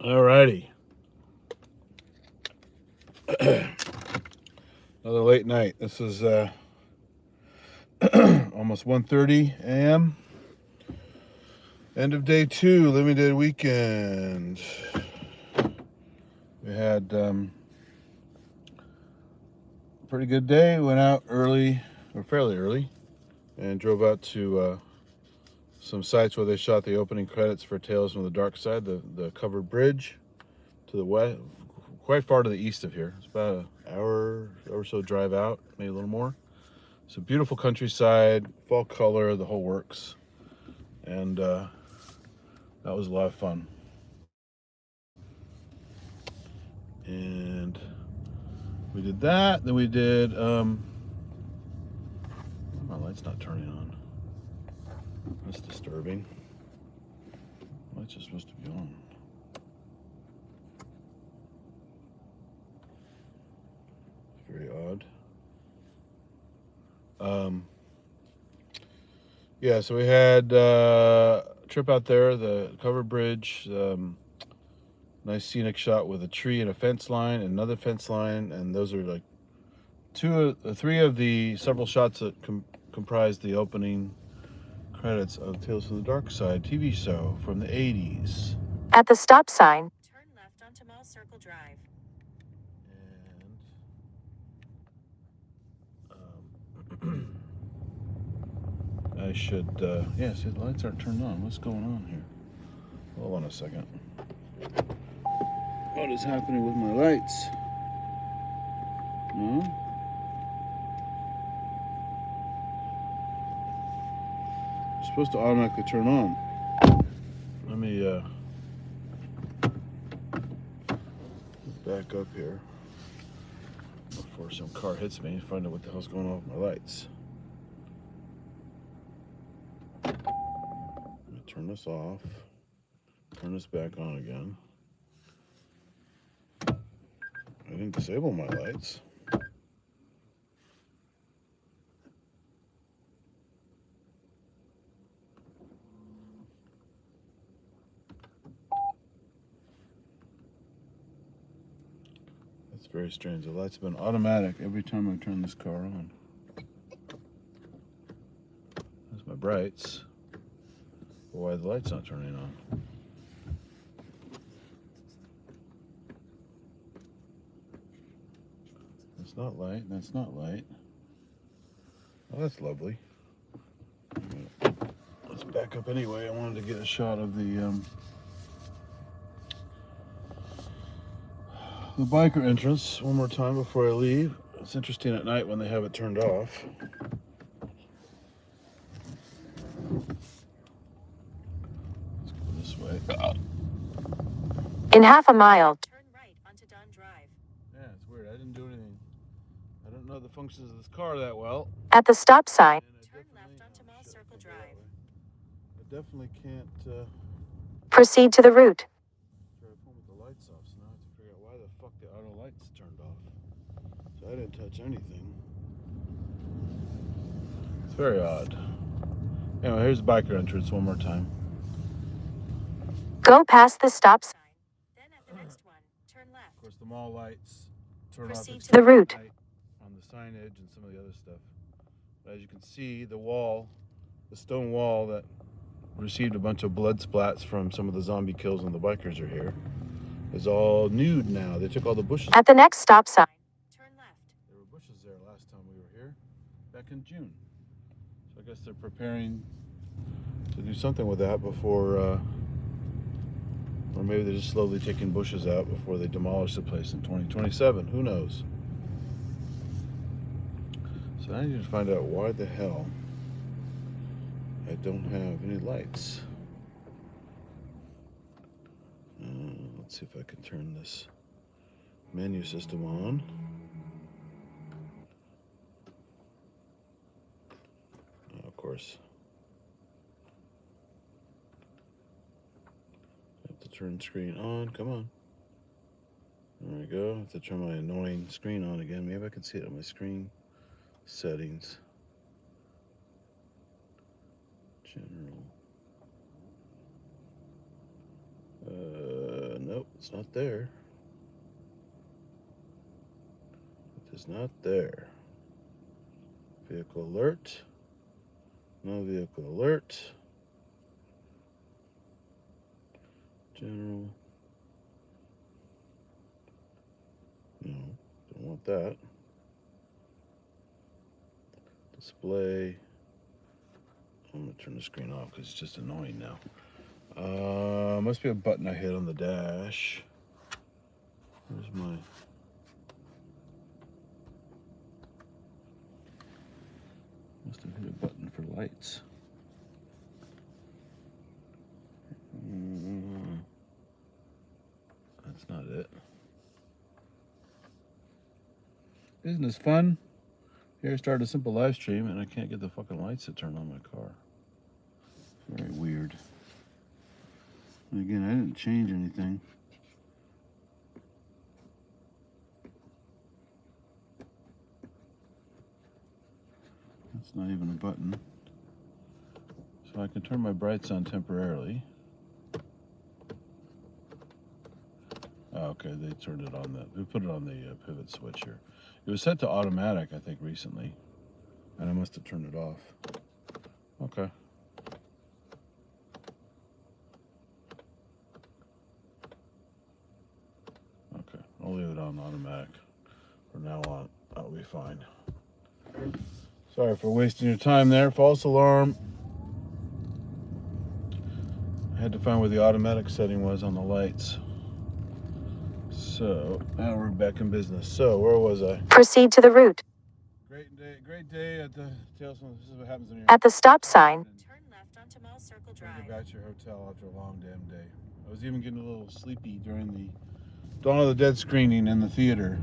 Alrighty. Another late night. This is almost 1:30 a.m. End of day 2, limited weekend. We had a pretty good day. Went out early, or fairly early, and drove out to some sites where they shot the opening credits for Tales from the Dark Side, the covered bridge to the west, quite far to the east of here. It's about an hour or so drive out, maybe a little more. It's a beautiful countryside, fall color, the whole works, and that was a lot of fun. And we did that. Then we did. My light's not turning on. That's disturbing. Lights are supposed to be on. It's very odd. Yeah, so we had a trip out there, the covered bridge, nice scenic shot with a tree and a fence line, another fence line, and those are like three of the several shots that comprise the opening credits of Tales from the Dark Side TV show from the 80s. At the stop sign, turn left onto Mall Circle Drive. And I should, yeah, see, the lights aren't turned on. What's going on here? Hold on a second. What is happening with my lights? No? It's supposed to automatically turn on. Let me back up here before some car hits me and find out what the hell's going on with my lights. Let me turn this off. Turn this back on again. I didn't disable my lights. That's very strange. The lights have been automatic every time I turn this car on. There's my brights. But why are the lights not turning on? That's not light. That's not light. Oh, that's lovely. Let's back up anyway. I wanted to get a shot of the biker entrance one more time before I leave. It's interesting at night when they have it turned off. Let's go this way. In half a mile, turn right onto Don Drive. Yeah, it's weird. I didn't do anything. I don't know the functions of this car that well. At the stop sign, turn left onto Mall Circle Drive. I definitely can't Proceed to the route. drive home with the lights off, so now I have to figure out why the fuck the auto lights turned off. So I didn't touch anything. It's very odd. Anyway, here's the biker entrance one more time. Go past the stop sign. Then at the next one, turn left. Of course, the mall lights turn Proceed off to the route. on the signage and some of the other stuff. But as you can see, the wall, the stone wall that received a bunch of blood splats from some of the zombie kills when the bikers are here, is all nude now. They took all the bushes. At the next stop sign, turn left. There were bushes there last time we were here, back in June. So I guess they're preparing to do something with that before, or maybe they're just slowly taking bushes out before they demolish the place in 2027. Who knows? So I need to find out why the hell I don't have any lights. Let's see if I can turn this menu system on. Of course. I have to turn screen on. Come on. There we go. I have to turn my annoying screen on again. Maybe I can see it on my screen settings. General. Nope, it's not there. It is not there. Vehicle alert. No vehicle alert. General. No, don't want that. Display. I'm gonna turn the screen off because it's just annoying now. Must be a button I hit on the dash. Where's my... Must have hit a button for lights. That's not it. Isn't this fun? Here I started a simple live stream and I can't get the fucking lights to turn on my car. Very weird. And again, I didn't change anything. That's not even a button. So I can turn my brights on temporarily. Oh, okay, they turned it on. They put it on the pivot switch here. It was set to automatic, I think, recently, and I must have turned it off. Okay. Okay, I'll leave it on automatic. From now on, that'll be fine. Sorry for wasting your time there. False alarm. I had to find where the automatic setting was on the lights. So now we're back in business. So where was I? Proceed to the route. Great day at the Tailsman. This is what happens when you're At the stop sign. Turn left onto Mall Circle trying to Drive. get back to your hotel after a long damn day. I was even getting a little sleepy during the Dawn of the Dead screening in the theater.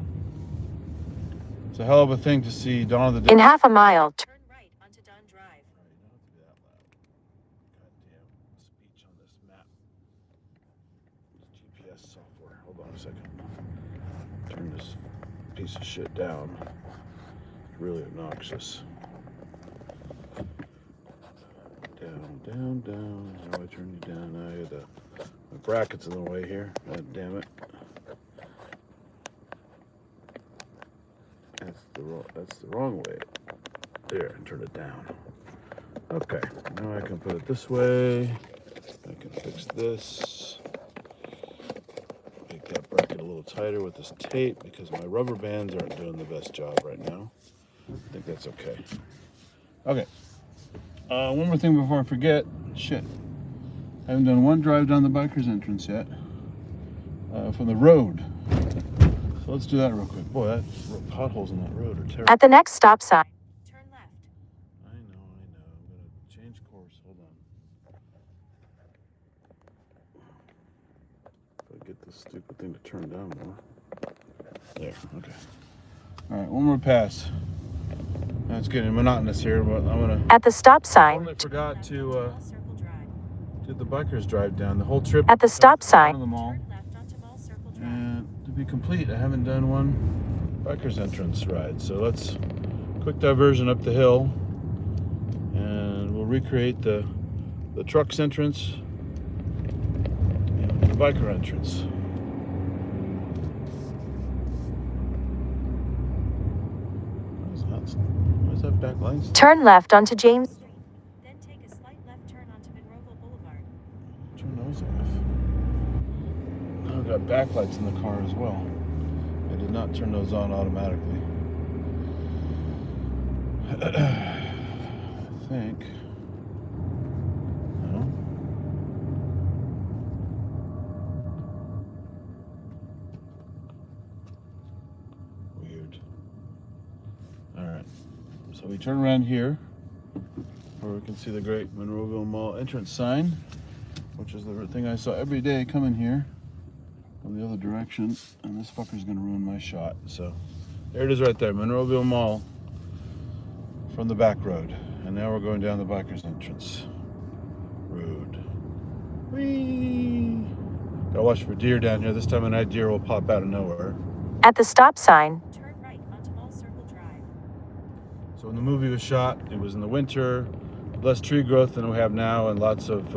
It's a hell of a thing to see Dawn of the Dead. In half a mile, Turn right onto Don Drive. Alright, you don't have to be that loud. Goddamn speech on this map. This GPS software. Hold on a second. Turn this piece of shit down. It's really obnoxious. Down. How do I turn you down? Now I got my bracket's in the way here. God damn it. That's the wrong way. There, turn it down. Okay, now I can put it this way. I can fix this. Make that bracket a little tighter with this tape because my rubber bands aren't doing the best job right now. I think that's okay. Okay. One more thing before I forget. Shit. I haven't done one drive down the biker's entrance yet. From the road. So let's do that real quick. Boy, that potholes in that road are terrible. at the next stop sign. Turn left. I know. I'm gonna change course. Hold on. If I get this stupid thing to turn down more. There. Okay. All right. One more pass. Now it's getting monotonous here, but I'm gonna. At the stop I sign. totally forgot Left to onto Mall Circle Drive. do the bikers drive down the whole trip. At the stop to sign. the mall. Turn left onto Mall Circle Drive. And to be complete, I haven't done one biker's entrance ride. So let's quick diversion up the hill, and we'll recreate the truck's entrance and the biker entrance. Why is that back lane? Turn left onto James. Street. Then take a slight left turn onto Monroeville Boulevard. Turn those off. Now I've got backlights in the car as well. I did not turn those on automatically. I think. No. Weird. Alright. So we turn around here where we can see the great Monroeville Mall entrance sign, which is the thing I saw every day coming here from the other direction, and this fucker's gonna ruin my shot. So there it is right there, Monroeville Mall from the back road. And now we're going down the biker's entrance road. Whee! Gotta watch for deer down here. This time of night, deer will pop out of nowhere. At the stop sign. Turn right onto Mall Circle Drive. So when the movie was shot, it was in the winter, less tree growth than we have now, and lots of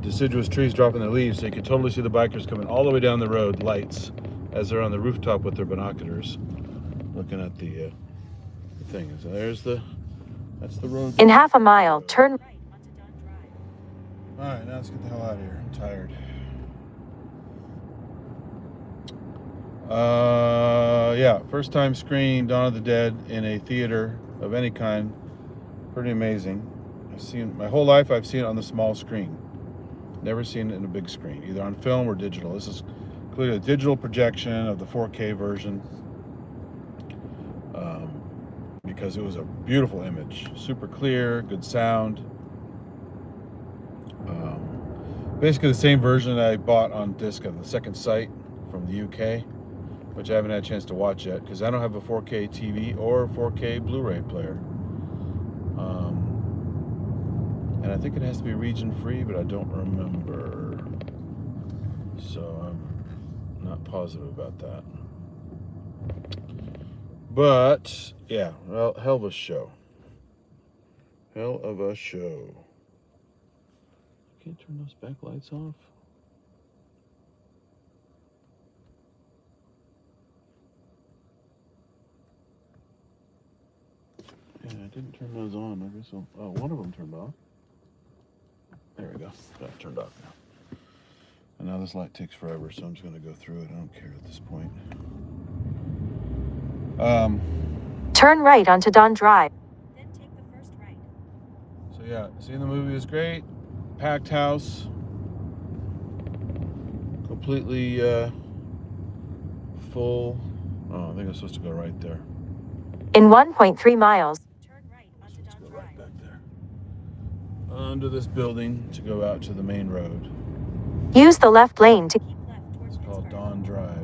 deciduous trees dropping their leaves, so you can totally see the bikers coming all the way down the road, lights, as they're on the rooftop with their binoculars, looking at the thing. So that's the road. In half a mile, turn Right onto Don Drive. All right, now let's get the hell out of here. I'm tired. Yeah, first time screening Dawn of the Dead in a theater of any kind. Pretty amazing. I've seen my whole life. I've seen it on the small screen. Never seen it in a big screen, either on film or digital. This is clearly a digital projection of the 4K version, because it was a beautiful image, super clear, good sound. Basically the same version that I bought on disc of the Second Sight from the UK, which I haven't had a chance to watch yet because I don't have a 4K TV or 4K Blu-ray player. And I think it has to be region free, but I don't remember. So I'm not positive about that. But yeah, well, hell of a show. Hell of a show. Can't turn those backlights off. Yeah, I didn't turn those on. I guess one of them turned off. There we go. Got it turned off now. And now this light takes forever, so I'm just going to go through it. I don't care at this point. turn right onto Don Drive. Then take the first right. So yeah, seeing the movie was great. Packed house. Completely full. Oh, I think I'm supposed to go right there. In 1.3 miles, Turn right onto Let's Don go right Drive. back there. Under this building to go out to the main road. use the left lane to Keep left towards It's called Pittsburgh. Dawn Drive.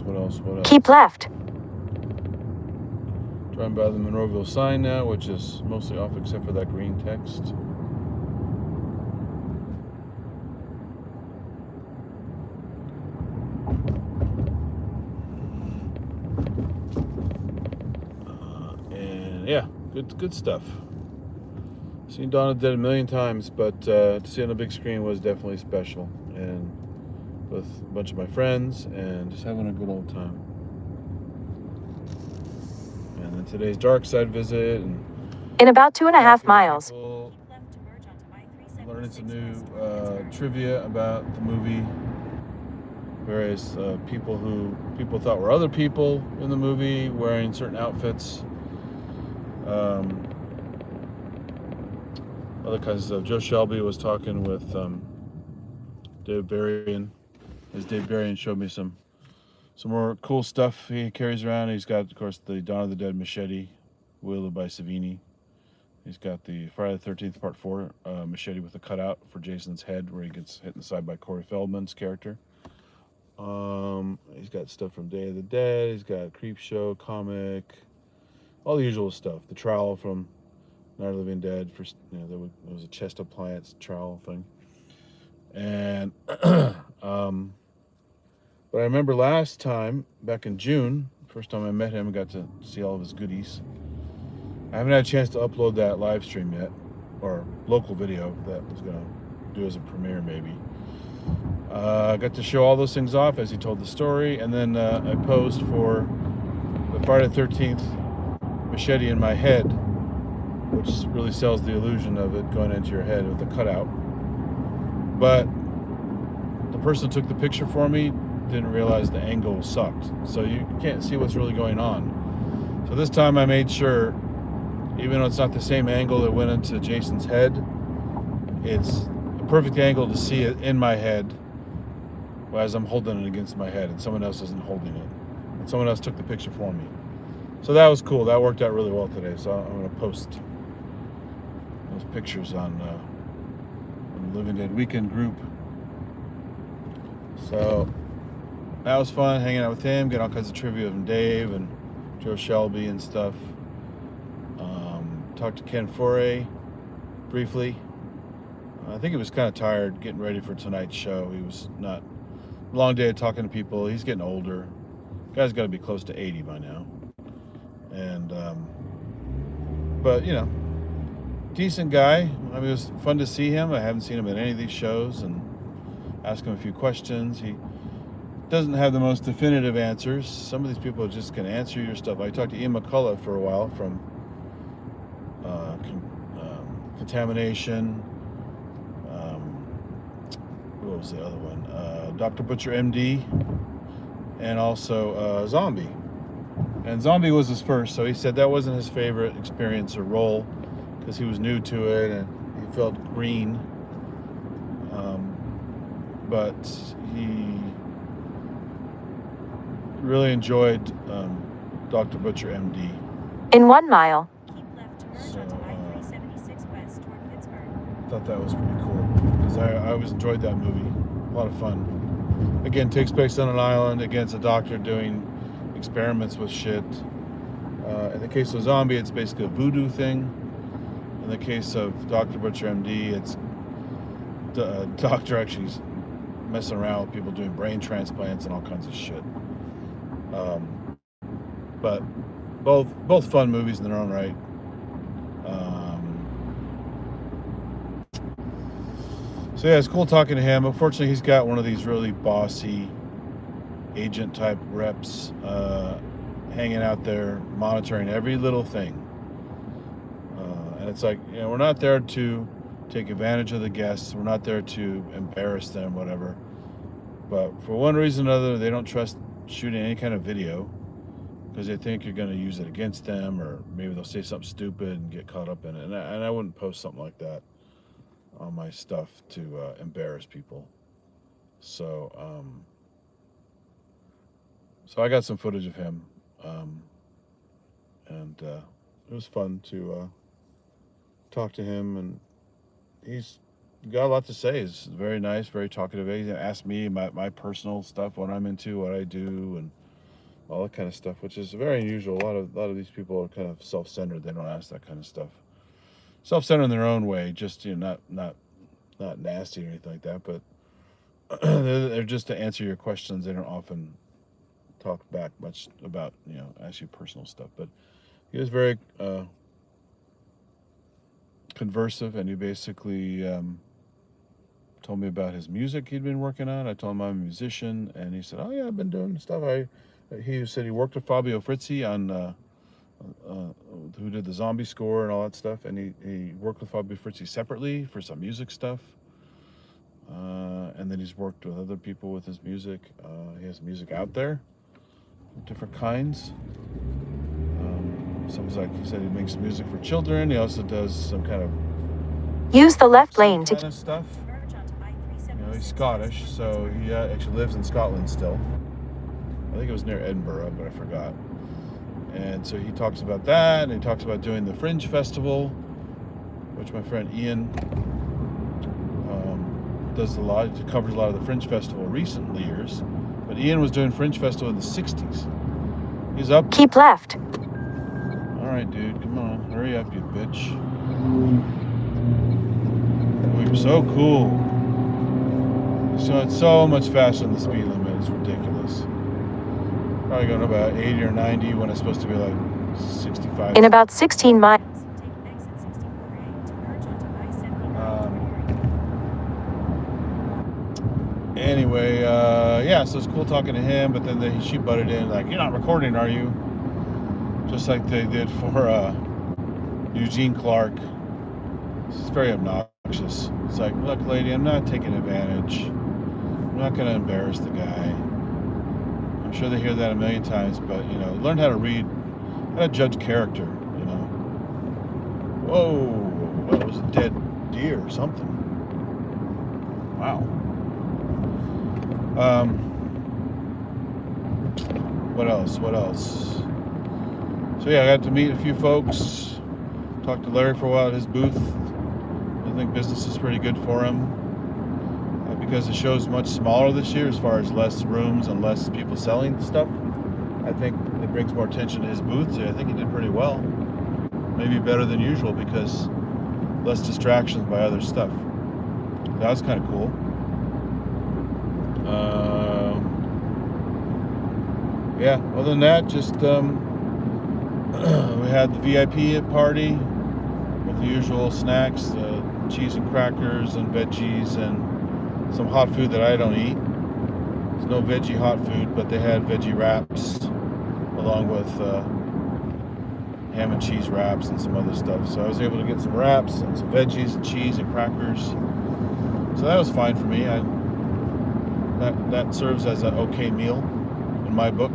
What else? keep left. Driving by the Monroeville sign now, which is mostly off except for that green text. And yeah, good stuff. Seen Dawn of the Dead a million times, but to see it on a big screen was definitely special. And with a bunch of my friends and just having a good old time. And then today's Dark Side visit and In about 2.5 miles, people, Keep left to merge onto I-376 learning some new west toward Pittsburgh. trivia about the movie. Various people who people thought were other people in the movie wearing certain outfits. Other kinds of stuff. Joe Shelby was talking with Dave Berrien. As Dave Berrien showed me some more cool stuff he carries around. He's got, of course, the Dawn of the Dead machete, wielded by Savini. He's got the Friday the 13th Part 4 machete with a cutout for Jason's head, where he gets hit in the side by Corey Feldman's character. He's got stuff from Day of the Dead. He's got Creep Show, comic, all the usual stuff. The trowel from Night of the Living Dead. For there was a chest appliance trowel thing. And but I remember last time, back in June, first time I met him, got to see all of his goodies. I haven't had a chance to upload that live stream yet, or local video that I was going to do as a premiere maybe. I got to show all those things off as he told the story, and then I posed for the Friday the 13th machete in my head, which really sells the illusion of it going into your head with the cutout. But the person who took the picture for me didn't realize the angle sucked, so you can't see what's really going on. So this time I made sure, even though it's not the same angle that went into Jason's head, it's a perfect angle to see it in my head as I'm holding it against my head and someone else isn't holding it. And someone else took the picture for me. So that was cool. That worked out really well today. So I'm going to post those pictures on the Living Dead Weekend group. So that was fun, hanging out with him, getting all kinds of trivia from Dave and Joe Shelby and stuff. Talked to Ken Foray briefly. I think he was kind of tired getting ready for tonight's show. He was not long day of talking to people. He's getting older. Guy's got to be close to 80 by now. And but you know, decent guy. I mean, it was fun to see him. I haven't seen him at any of these shows, and ask him a few questions. He doesn't have the most definitive answers. Some of these people just can answer your stuff. I talked to Ian McCullough for a while from Contamination. What was the other one? Dr. Butcher MD, and also Zombie. And Zombie was his first, so he said that wasn't his favorite experience or role because he was new to it and he felt green. But he really enjoyed Dr. Butcher MD. In 1 mile, Keep left to merge onto I-376 west toward Pittsburgh. Thought that was pretty cool because I always enjoyed that movie. A lot of fun. Again, takes place on an island. Again, it's a doctor doing experiments with shit. In the case of Zombie, it's basically a voodoo thing. In the case of Dr. Butcher MD, it's the doctor actually messing around with people doing brain transplants and all kinds of shit. But both fun movies in their own right. So yeah, it's cool talking to him. Unfortunately, he's got one of these really bossy agent type reps hanging out there monitoring every little thing. And it's like, you know, we're not there to take advantage of the guests. We're not there to embarrass them, whatever. But for one reason or another, they don't trust shooting any kind of video because they think you're going to use it against them, or maybe they'll say something stupid and get caught up in it. And I wouldn't post something like that on my stuff to embarrass people. So I got some footage of him, and it was fun to talk to him, and he's got a lot to say. He's very nice, very talkative. He asked me my personal stuff, what I'm into, what I do, and all that kind of stuff, which is very unusual. A lot of these people are kind of self-centered. They don't ask that kind of stuff. Self-centered in their own way, just, you know, not nasty or anything like that, but they're just to answer your questions. They don't often talk back much about, you know, ask you personal stuff. But he was very conversive, and he basically told me about his music he'd been working on. I told him I'm a musician, and he said, "Oh yeah, I've been doing stuff." He said he worked with Fabio Frizzi on who did the Zombie score and all that stuff, and he worked with Fabio Frizzi separately for some music stuff, and then he's worked with other people with his music. He has music out there, different kinds. Sounds like he said he makes music for children. He also does some kind of use the left lane kind to of stuff. Merge onto I-376. You know, he's Scottish, so he actually lives in Scotland still. I think it was near Edinburgh, but I forgot. And so he talks about that, and he talks about doing the Fringe Festival, which my friend Ian does a lot. He covers a lot of the Fringe Festival recent years. But Ian was doing Fringe Festival in the 60s. He's up. keep left. All right, dude, come on. Hurry up, you bitch. Oh, you're so cool. He's going so much faster than the speed limit. It's ridiculous. Probably going about 80 or 90 when it's supposed to be like 65. In about 16 miles, Take exit 64A to merge onto I-79 toward Erie. Anyway, yeah, so it's cool talking to him, but then she butted in like, "You're not recording, are you?" Just like they did for Eugene Clark. It's very obnoxious. It's like, "Look, lady, I'm not taking advantage. I'm not going to embarrass the guy." I'm sure they hear that a million times, but, you know, learn how to read, how to judge character, you know. Whoa, that was a dead deer or something. Wow. What else? So yeah, I got to meet a few folks. Talked to Larry for a while at his booth. I think business is pretty good for him because the show's much smaller this year as far as less rooms and less people selling stuff. I think it brings more attention to his booth, so I think he did pretty well. Maybe better than usual because less distractions by other stuff. That was kind of cool. Yeah, other than that, just We had the VIP party with the usual snacks, cheese and crackers and veggies and some hot food that I don't eat. There's no veggie hot food, but they had veggie wraps along with ham and cheese wraps and some other stuff. So I was able to get some wraps and some veggies and cheese and crackers. So that was fine for me. That serves as an okay meal in my book.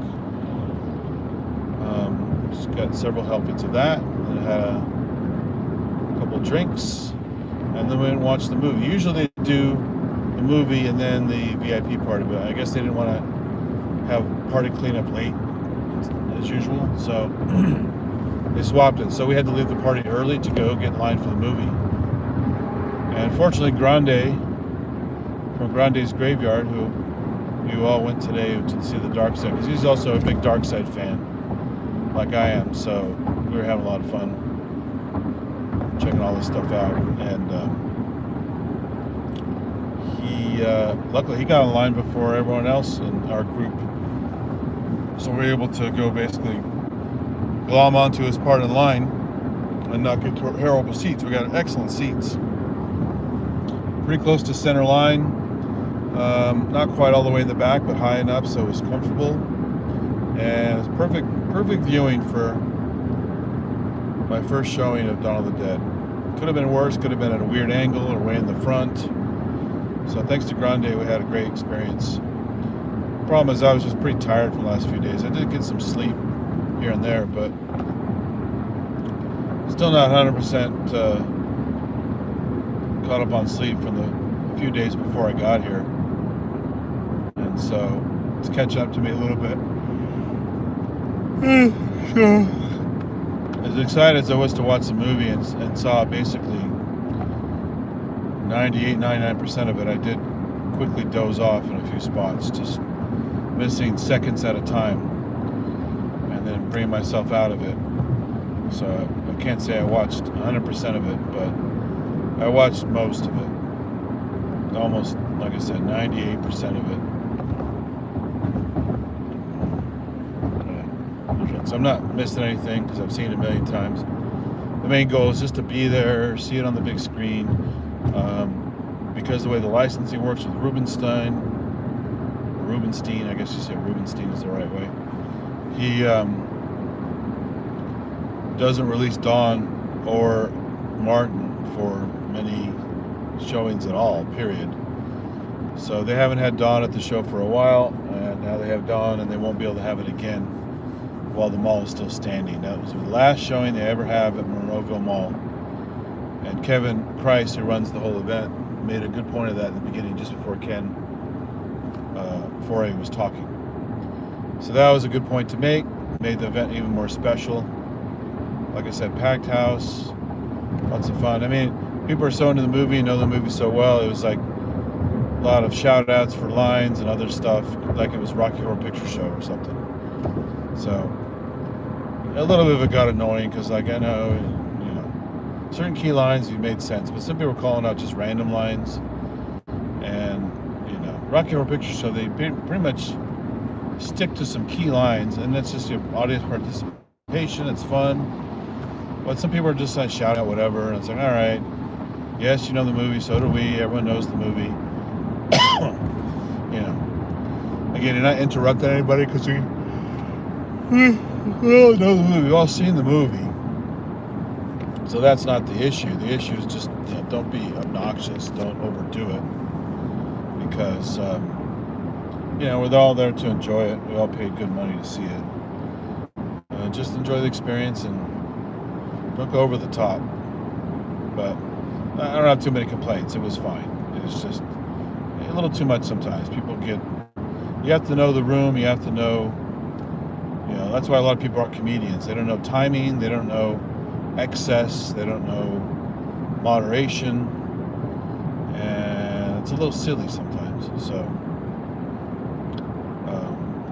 Just got several helpings of that. And I had a couple of drinks, and then we went and watched the movie. Usually they do the movie and then the VIP party, but I guess they didn't want to have party cleanup late as usual, so they swapped it. So we had to leave the party early to go get in line for the movie. And fortunately, Grande from Grande's Graveyard, who we all went today to see the Dark Side, because he's also a big Dark Side fan, like I am. So we were having a lot of fun checking all this stuff out. And luckily he got in line before everyone else in our group, so we were able to go basically glom onto his part in line and not get terrible seats. We got excellent seats, pretty close to center line. Not quite all the way in the back, but high enough so it was comfortable, and it's perfect viewing for my first showing of Dawn of the Dead. Could have been worse, could have been at a weird angle or way in the front. So thanks to Grande, we had a great experience. The problem is I was just pretty tired from the last few days. I did get some sleep here and there, but still not 100% caught up on sleep from the few days before I got here. And so it's catching up to me a little bit. So as excited as I was to watch the movie and saw basically 99% of it, I did quickly doze off in a few spots, just missing seconds at a time, and then bring myself out of it. So I can't say I watched 100% of it, but I watched most of it. Almost, like I said, 98% of it. So I'm not missing anything because I've seen it a million times. The main goal is just to be there, see it on the big screen. Because the way the licensing works with Rubenstein, I guess you say Rubenstein is the right way. He doesn't release Dawn or Martin for many showings at all, period. So they haven't had Dawn at the show for a while, and now they have Dawn, and they won't be able to have it again while the mall is still standing. That was the last showing they ever have at Monroeville Mall. And Kevin Christ, who runs the whole event, made a good point of that in the beginning, just before Ken Foray was talking. So that was a good point to make. Made the event even more special. Like I said, packed house, lots of fun. I mean, people are so into the movie and know the movie so well. It was like a lot of shout outs for lines and other stuff, like it was Rocky Horror Picture Show or something. So a little bit of it got annoying because, like, I know, you know, certain key lines made sense, but some people were calling out just random lines. And, you know, Rocky Horror Picture Show, they pretty much stick to some key lines, and that's just your audience participation. It's fun. But some people are just like shouting out whatever, and it's like, all right, yes, you know the movie, so do we. Everyone knows the movie. You know, again, you're not interrupting anybody because we all know the movie. We've all seen the movie. So that's not the issue. The issue is just, you know, don't be obnoxious. Don't overdo it. Because, you know, we're all there to enjoy it. We all paid good money to see it. Just enjoy the experience and don't go over the top. But I don't have too many complaints. It was fine. It was just a little too much sometimes. People get, you have to know the room. You have to know, you know, that's why a lot of people aren't comedians. They don't know timing. They don't know excess. They don't know moderation. And it's a little silly sometimes. So,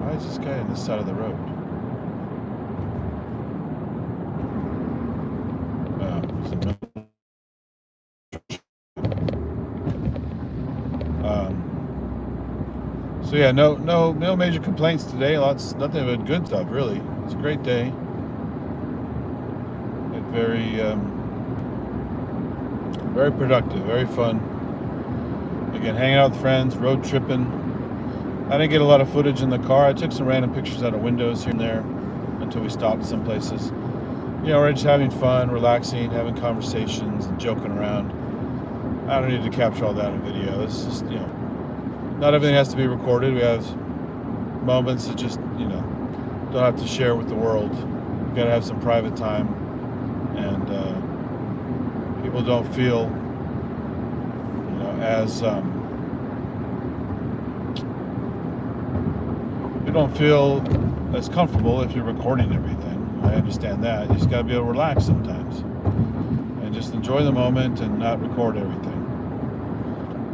why is this guy on this side of the road? So yeah, no major complaints today. Nothing but good stuff, really. It's a great day. very, very productive, very fun. Again, hanging out with friends, road tripping. I didn't get a lot of footage in the car. I took some random pictures out of windows here and there until we stopped some places. We're just having fun, relaxing, having conversations, and joking around. I don't need to capture all that in video. It's just, not everything has to be recorded. We have moments that just, don't have to share with the world. You gotta have some private time, and people don't feel, as you don't feel as comfortable if you're recording everything. I understand that. You just gotta be able to relax sometimes and just enjoy the moment and not record everything.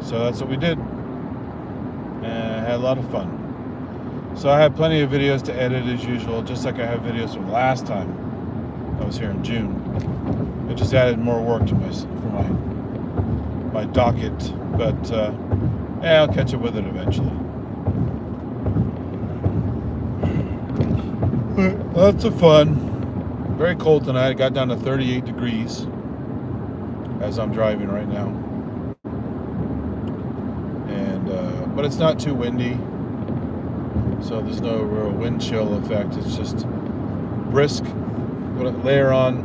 So that's what we did, and I had a lot of fun. So I had plenty of videos to edit as usual, just like I have videos from last time I was here in June. It just added more work to my docket, but I'll catch up with it eventually. Lots of fun. Very cold tonight. It got down to 38 degrees as I'm driving right now, and but it's not too windy, so there's no real wind chill effect. It's just brisk. Put a layer on.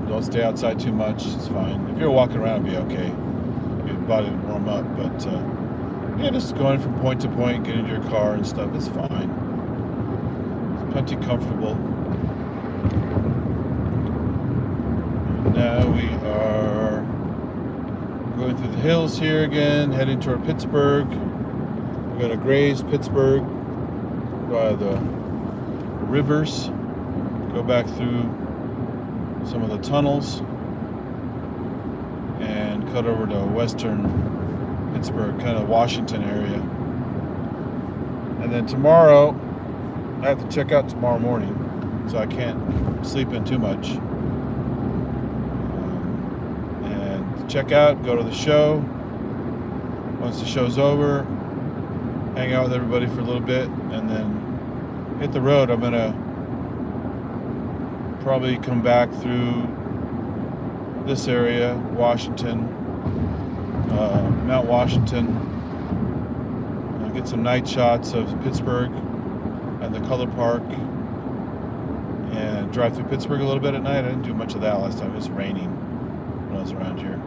Don't stay outside too much. It's fine. If you're walking around, it'll be okay. Your body will warm up, but just going from point to point, getting to your car and stuff, it's fine. It's plenty comfortable. And now we are going through the hills here again, heading toward Pittsburgh. We're going to graze Pittsburgh by the rivers, go back through some of the tunnels, and cut over to western Pittsburgh, kind of Washington area. And then tomorrow, I have to check out tomorrow morning, so I can't sleep in too much. And check out, go to the show. Once the show's over, hang out with everybody for a little bit, and then hit the road. I'm gonna probably come back through this area, Washington, Mount Washington. I'll get some night shots of Pittsburgh and the Color Park, and drive through Pittsburgh a little bit at night. I didn't do much of that last time. It was raining when I was around here.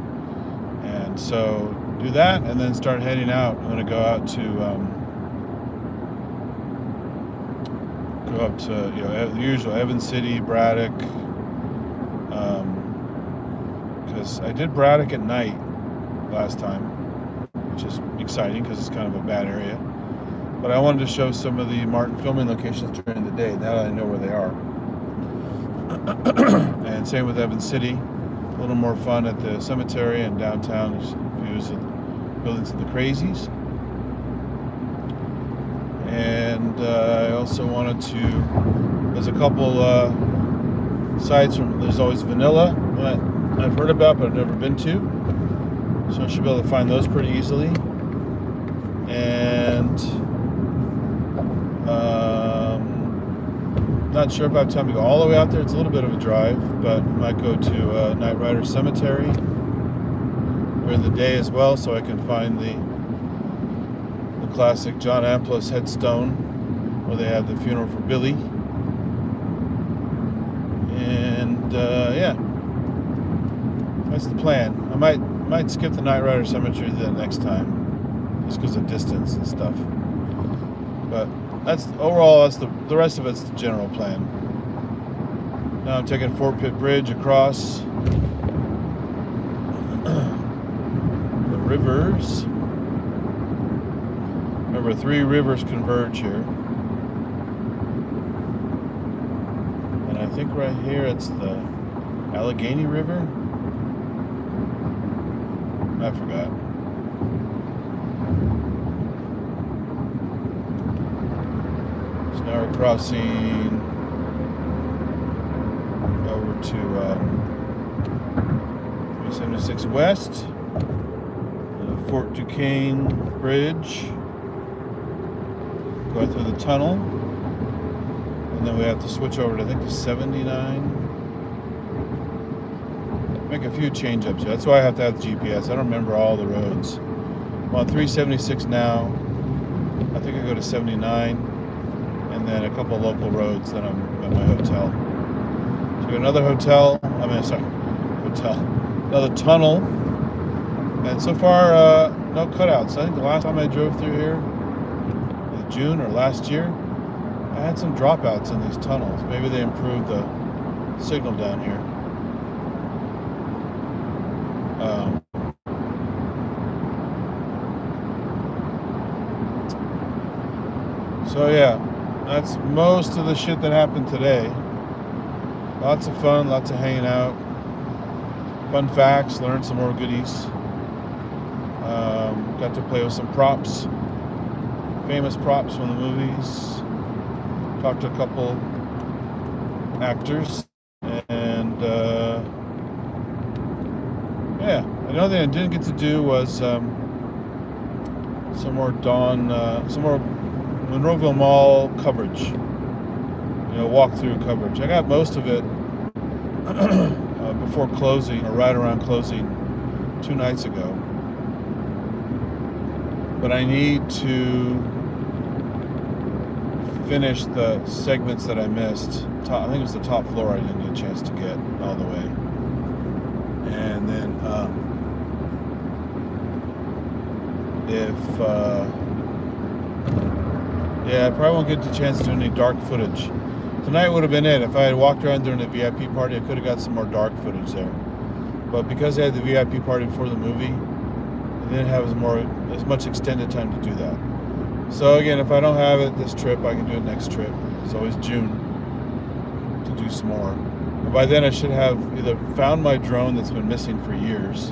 And so do that, and then start heading out. I'm going to go out to the usual Evans City, Braddock, because I did Braddock at night last time, which is exciting because it's kind of a bad area. But I wanted to show some of the Martin filming locations during the day, now that I know where they are. And same with Evans City. A little more fun at the cemetery and downtown. There's views of buildings of the Crazies. And I also wanted to, there's a couple sites from, there's always Vanilla that I've heard about but I've never been to. So I should be able to find those pretty easily. And not sure if I have time to go all the way out there. It's a little bit of a drive, but I might go to Night Rider Cemetery during the day as well, so I can find the classic John Amplas headstone where they have the funeral for Billy. And that's the plan. I might skip the Night Rider Cemetery the next time, just because of distance and stuff. But that's the rest of it's the general plan. Now I'm taking Fort Pitt Bridge across the rivers. Remember, 3 rivers converge here. And I think right here it's the Allegheny River. I forgot. So now we're crossing over to 376 West, the Fort Duquesne Bridge, going through the tunnel, and then we have to switch over to, I think, the 79 make a few change-ups. That's why I have to have the GPS. I don't remember all the roads. I'm on 376 now. I think I go to 79, and then a couple local roads. Then I'm at my hotel. So we got another hotel. Another tunnel. And so far, no cutouts. I think the last time I drove through here, in June or last year, I had some dropouts in these tunnels. Maybe they improved the signal down here. So yeah, that's most of the shit that happened today. Lots of fun, lots of hanging out, fun facts, learned some more goodies. Got to play with some props, famous props from the movies. Talked to a couple actors, and yeah, another thing I didn't get to do was some more Monroeville Mall coverage. Walkthrough coverage. I got most of it before closing, or right around closing 2 nights ago. But I need to finish the segments that I missed. I think it was the top floor I didn't get a chance to get all the way. And then I probably won't get the chance to do any dark footage. Tonight would have been it. If I had walked around during the VIP party, I could have got some more dark footage there. But because I had the VIP party before the movie, I didn't have as much extended time to do that. So again, if I don't have it this trip, I can do it next trip. It's always June to do some more. And by then I should have either found my drone that's been missing for years.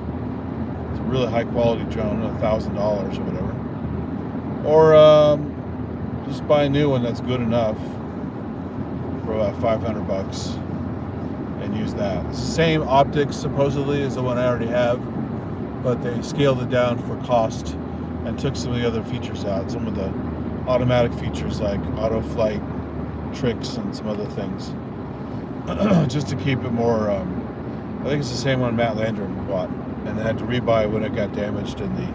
It's a really high quality drone, $1,000 or whatever. Or just buy a new one that's good enough for about $500 and use that. It's the same optics supposedly as the one I already have, but they scaled it down for cost and took some of the other features out. Some of the automatic features like auto flight tricks and some other things. Just to keep it more, I think it's the same one Matt Landrum bought, and they had to rebuy when it got damaged in the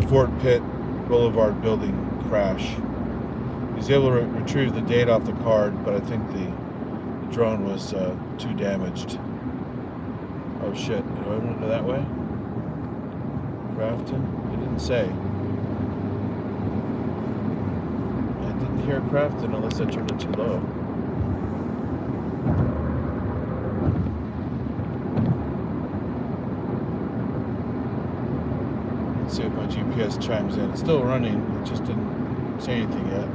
Fort Pitt Boulevard building crash. He was able to retrieve the data off the card, but I think the drone was too damaged. Oh shit, do I want to go that way? Crafton? It didn't say. I didn't hear Crafton unless I turned it too low. Let's see if my GPS chimes in. It's still running, it just didn't say anything yet.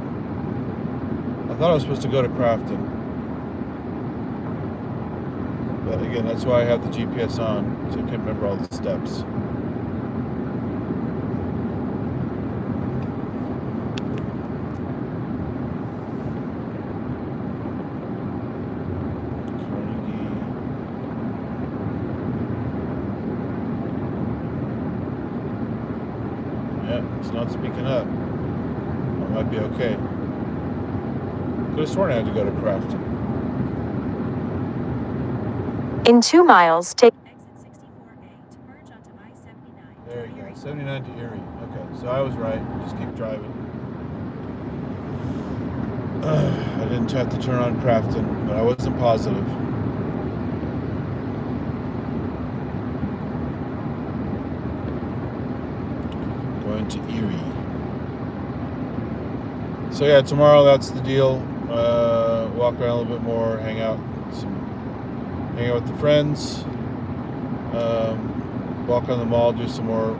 I thought I was supposed to go to Crafton. But again, that's why I have the GPS on, so I can't remember all the steps. It's not speaking up. I might be okay. Could have sworn I had to go to Crafton. In 2 miles, take Exit 64A to merge onto I-79. There you go. 79 to Erie. Okay, so I was right. Just keep driving. I didn't have to turn on Crafton, but I wasn't positive. Going to Erie. So yeah, tomorrow that's the deal. Walk around a little bit more, hang out with the friends, walk on the mall, do some more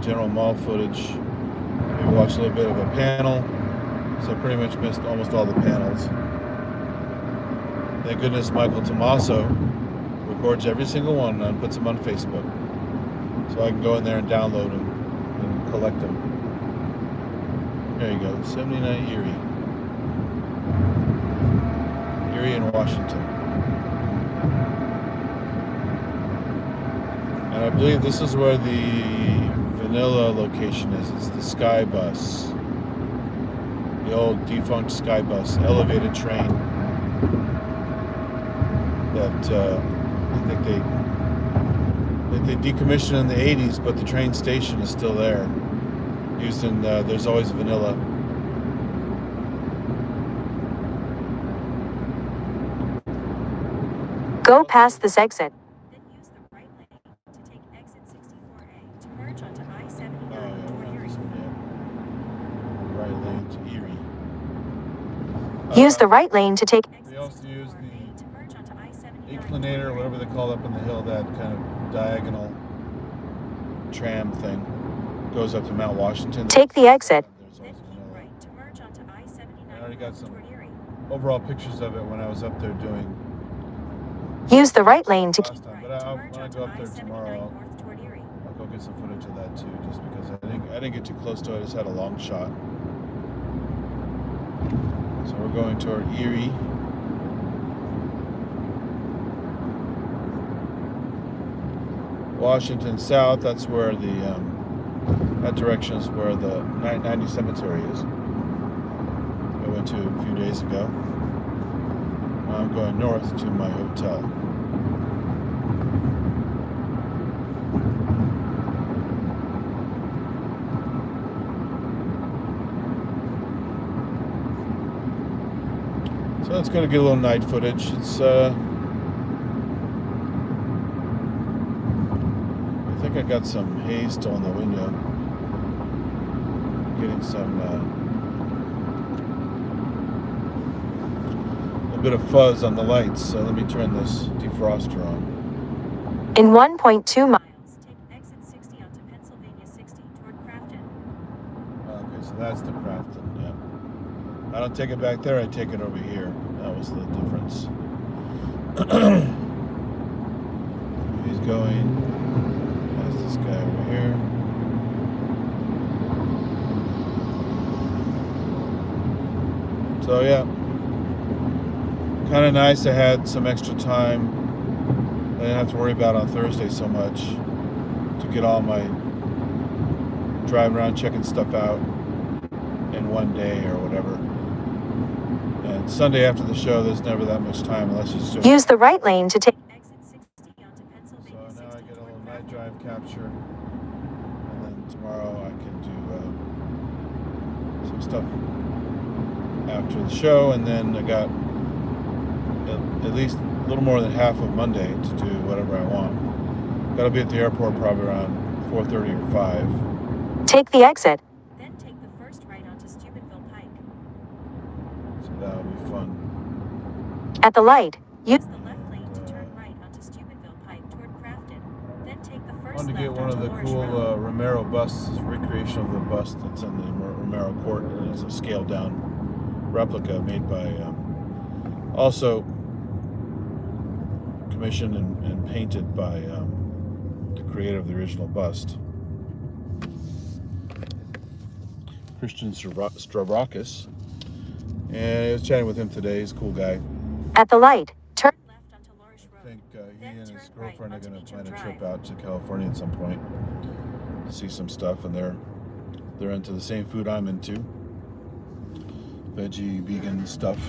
general mall footage, maybe watch a little bit of a panel. So I pretty much missed almost all the panels. Thank goodness Michael Tommaso records every single one and puts them on Facebook, so I can go in there and download them and collect them. There you go, 79 Erie in Washington. And I believe this is where the vanilla location is. It's the Sky Bus. The old defunct Sky Bus elevated train that I think they Like they decommissioned in the 80s, but the train station is still there. Used in There's Always Vanilla. Go past this exit. Then use the right lane to take exit 64A to merge onto I-79 Oh, yeah, toward we're not Erie. this one yet. Right lane to Erie. Use the right lane to take. They also use the to merge onto I-79 inclinator, or whatever they call it up in the hill, that kind of diagonal tram thing. Goes up to Mount Washington. Take the exit. There's Then Always keep Vanilla. right to merge onto I-79 I already got some toward Erie. overall pictures of it when I was up there doing Use the right lane to last keep. time. But Right to when merge I onto go up there I-79 tomorrow, north toward Erie. I'll go get some footage of that too, just because I didn't get too close to it. I just had a long shot. So we're going toward Erie. Washington South, that's where that direction is where the 90 cemetery is. I went to a few days ago. Now I'm going north to my hotel. So it's going to get a little night footage. It's I think I got some haze still in the window. Getting some a bit of fuzz on the lights. So let me turn this defroster on. In 1.2 miles. Take exit 60 onto Pennsylvania 60 toward Crafton. Okay, so that's the Crafton. Yeah. I don't take it back there. I take it over here. That was the difference. He's going. That's this guy over here. So yeah, kind of nice. I had some extra time. I didn't have to worry about on Thursday so much to get all my driving around checking stuff out in one day or whatever. And Sunday after the show, there's never that much time unless you just. Use the right lane to take. Exit 60 onto So Pennsylvania now 60 I get a toward little night Crafton. drive capture, and then tomorrow I can do some stuff after the show, and then I got at least a little more than half of Monday to do whatever I want. Got to be at the airport probably around 4:30 or 5. Take the exit. Then take the first right onto Steubenville Pike. So that'll be fun. At the light. Use. Use the left lane to turn right onto Steubenville Pike toward Crafton. Then take the I first wanted to left get one of onto the Lorish cool Road. Romero busts, recreation of the bust that's in the Romero Court. It's a scaled down replica made by, also commissioned and painted by the creator of the original bust, Christian Stavrakis. And I was chatting with him today. He's a cool guy. At the light. Turn. Left onto Lorish I Road. think he Then and his turn girlfriend right are going onto to plan a Beecham trip Drive. out to California at some point to see some stuff, and they're into the same food I'm into, veggie, vegan stuff.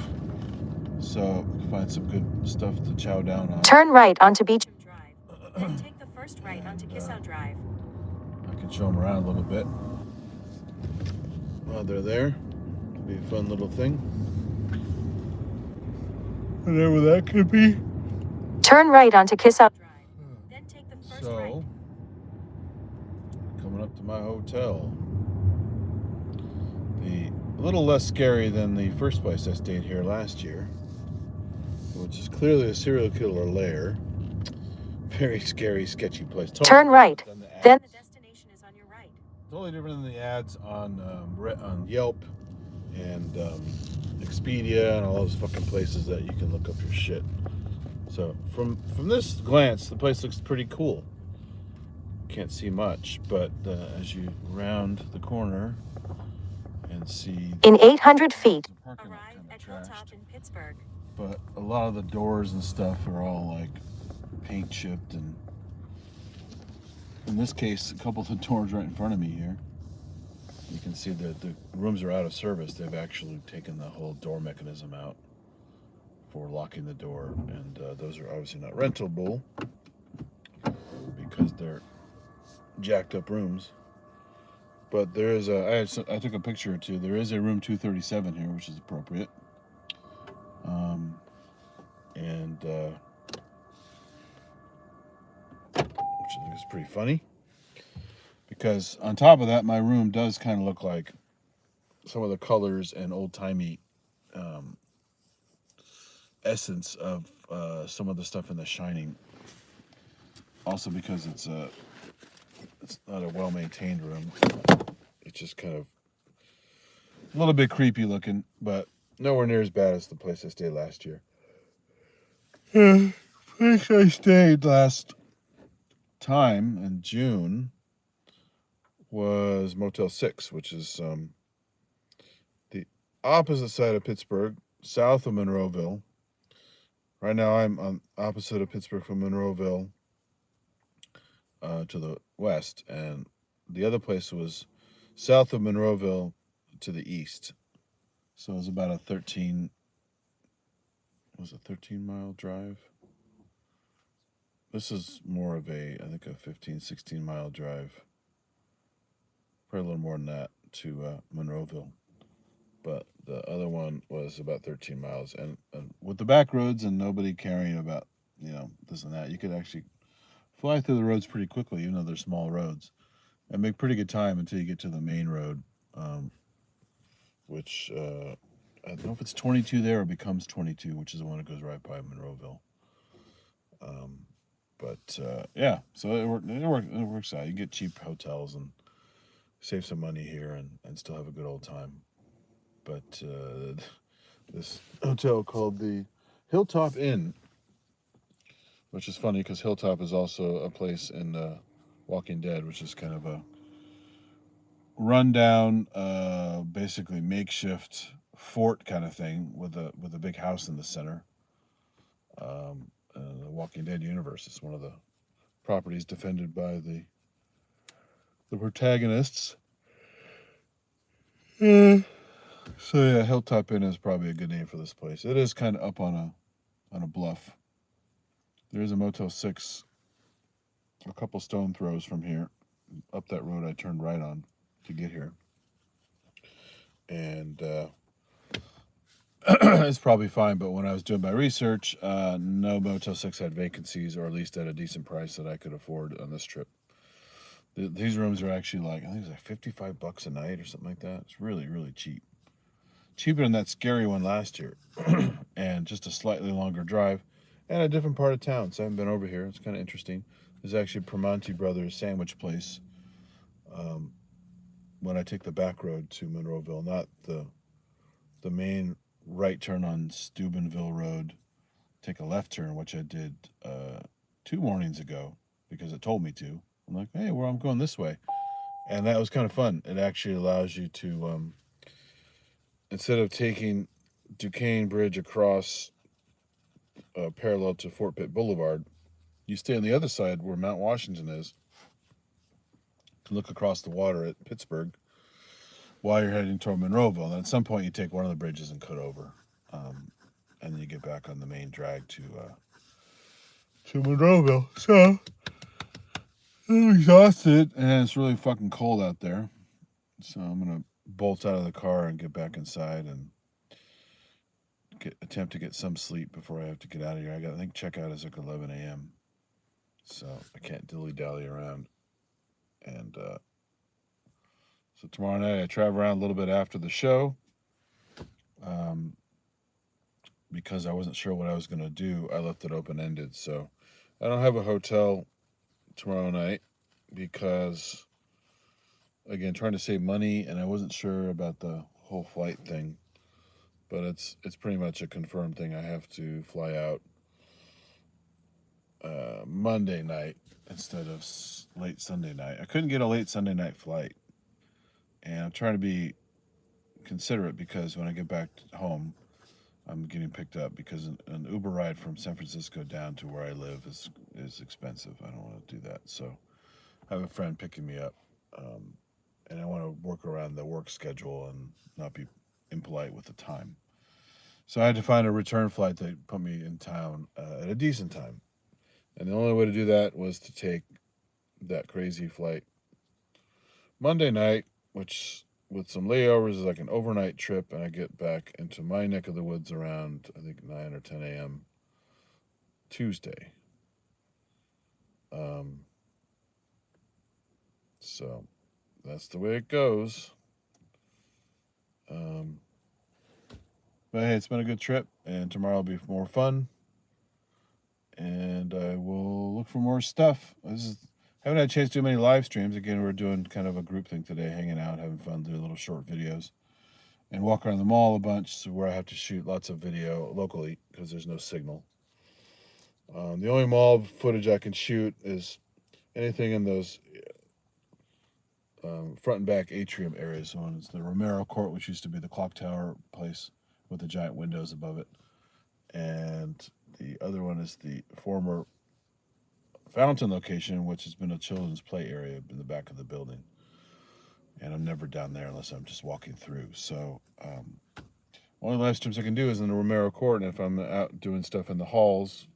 So find some good stuff to chow down on. Turn right onto Beach. Beecham Drive. Then take the first right onto Kissow Drive. I can show them around a little bit while they're there. It'll be a fun little thing. Whatever that could be. Turn right onto Kissow. Drive. Then take the first So, right. coming up to my hotel. A little less scary than the first place I stayed here last year, which is clearly a serial killer lair. Very scary, sketchy place. Turn right. different than the Then. The destination is on your right. Totally different than the ads on Yelp and Expedia and all those fucking places that you can look up your shit. So from this glance, the place looks pretty cool. Can't see much, but as you round the corner and see In 800 feet. the parking lot Arrive kind at of Hilltop trashed, in Pittsburgh. but a lot of the doors and stuff are all like paint chipped, and in this case, a couple of the doors right in front of me here, you can see that the rooms are out of service. They've actually taken the whole door mechanism out for locking the door, and those are obviously not rentable because they're jacked up rooms. But there is I took a picture or two. There is a room 237 here, which is appropriate. And which I think is pretty funny. Because on top of that, my room does kind of look like some of the colors and old-timey essence of some of the stuff in The Shining. Also because it's not a well-maintained room. It's just kind of a little bit creepy looking, but nowhere near as bad as the place I stayed last year. The place I stayed last time in June was Motel 6, which is the opposite side of Pittsburgh, south of Monroeville. Right now I'm on opposite of Pittsburgh from Monroeville to the west, and the other place was south of Monroeville to the east. So it was about a 13-mile drive. This is more of I think a 15, 16-mile drive. Probably a little more than that to Monroeville. But the other one was about 13 miles. And with the back roads and nobody caring about, this and that, you could actually fly through the roads pretty quickly, even though they're small roads, and make pretty good time until you get to the main road, which I don't know if it's 22 there or becomes 22, which is the one that goes right by Monroeville. But yeah, so it works out. You get cheap hotels and save some money here and still have a good old time. But this hotel called the Hilltop Inn, which is funny because Hilltop is also a place in Walking Dead, which is kind of a rundown, basically makeshift fort kind of thing with a big house in the center. The Walking Dead universe is one of the properties defended by the protagonists. So yeah, Hilltop Inn is probably a good name for this place. It is kind of up on a bluff. There is a Motel 6 a couple stone throws from here. Up that road I turned right on to get here. And it's probably fine, but when I was doing my research, no Motel 6 had vacancies, or at least at a decent price that I could afford on this trip. These rooms are actually I think it's like $55 a night or something like that. It's really, really cheap. Cheaper than that scary one last year. And just a slightly longer drive and a different part of town. So I haven't been over here. It's kind of interesting. There's actually Primanti Brothers sandwich place when I take the back road to Monroeville, not the main right turn on Steubenville Road. Take a left turn, which I did 2 mornings ago because it told me to. I'm like, hey, I'm going this way. And that was kind of fun. It actually allows you to, instead of taking Duquesne Bridge across parallel to Fort Pitt Boulevard, you stay on the other side where Mount Washington is to look across the water at Pittsburgh while you're heading toward Monroeville. And at some point, you take one of the bridges and cut over. And then you get back on the main drag to Monroeville. So I'm exhausted, and it's really fucking cold out there. So I'm gonna bolt out of the car and get back inside and attempt to get some sleep before I have to get out of here. I think checkout is like 11 a.m. So I can't dilly-dally around. And so tomorrow night I travel around a little bit after the show. Because I wasn't sure what I was going to do, I left it open-ended. So I don't have a hotel tomorrow night because, again, trying to save money, and I wasn't sure about the whole flight thing. But it's pretty much a confirmed thing. I have to fly out Monday night instead of late Sunday night. I couldn't get a late Sunday night flight. And I'm trying to be considerate because when I get back home, I'm getting picked up because an Uber ride from San Francisco down to where I live is expensive. I don't want to do that. So I have a friend picking me up. And I want to work around the work schedule and not be impolite with the time. So I had to find a return flight that put me in town at a decent time. And the only way to do that was to take that crazy flight. Monday night, which with some layovers is like an overnight trip, and I get back into my neck of the woods around I think 9 or 10 a.m. Tuesday. Um, so that's the way it goes. But hey, it's been a good trip, and tomorrow will be more fun. And I will look for more stuff. Haven't had a chance to do many live streams. Again, we're doing kind of a group thing today, hanging out, having fun, doing little short videos, and walk around the mall a bunch. So where I have to shoot lots of video locally because there's no signal. The only mall footage I can shoot is anything in those front and back atrium areas. One is the Romero Court, which used to be the clock tower place with the giant windows above it, and the other one is the former fountain location, which has been a children's play area in the back of the building. And I'm never down there unless I'm just walking through. So only live streams I can do is in the Romero Court, and if I'm out doing stuff in the halls,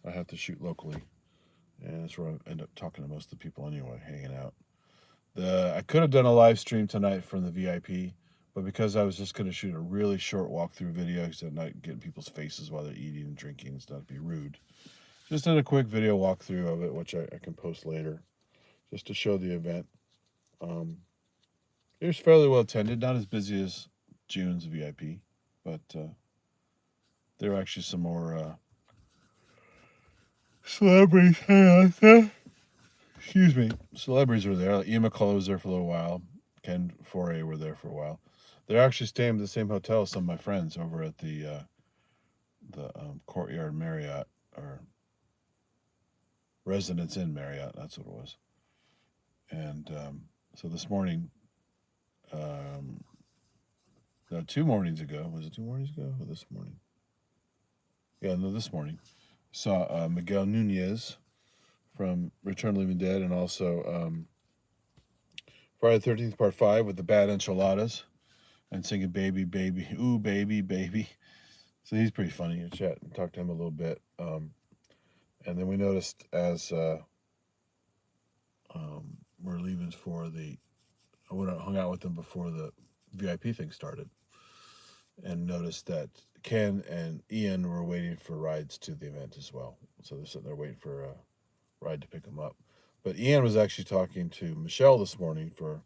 I have to shoot locally, and that's where I end up talking to most of the people anyway, hanging out. I could have done a live stream tonight from the VIP, but because I was just going to shoot a really short walkthrough video, so I'm not getting people's faces while they're eating and drinking and stuff, be rude. Just did a quick video walkthrough of it, which I can post later, just to show the event. It was fairly well attended, not as busy as June's VIP, but there were actually some more celebrities. Excuse me. Celebrities were there. Like Ian McCullough was there for a little while. Ken Foray were there for a while. They're actually staying at the same hotel as some of my friends over at the Courtyard Marriott, or Residence Inn Marriott. That's what it was. And so this morning, no, 2 mornings ago. Was it 2 mornings ago or this morning? Yeah, no, this morning. Saw Miguel Nunez from Return of the Living Dead, and also Friday the 13th Part 5 with the Bad Enchiladas, and singing Baby, Baby, Ooh, Baby, Baby. So he's pretty funny. You chat and talk to him a little bit. And then we noticed as we're leaving I went out, hung out with them before the VIP thing started, and noticed that Ken and Ian were waiting for rides to the event as well. So they're sitting there waiting for a ride to pick them up. But Ian was actually talking to Michelle this morning for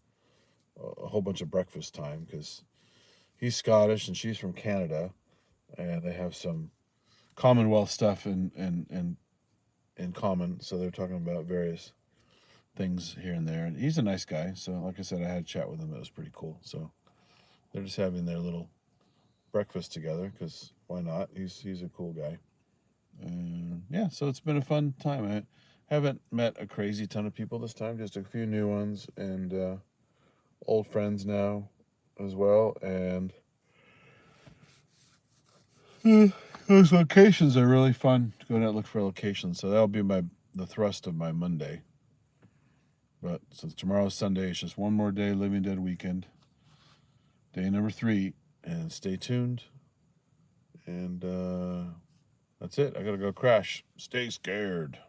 a whole bunch of breakfast time, because he's Scottish and she's from Canada, and they have some Commonwealth stuff in common. So they're talking about various things here and there. And he's a nice guy. So like I said, I had a chat with him. It was pretty cool. So they're just having their little breakfast together, because why not? He's a cool guy. And yeah, so it's been a fun time. I haven't met a crazy ton of people this time, just a few new ones, and old friends now as well. And those locations are really fun to go out and look for locations. So that'll be the thrust of my Monday. But since tomorrow's Sunday, it's just one more day, Living Dead weekend. Day number 3. And stay tuned. And that's it. I gotta go crash. Stay scared.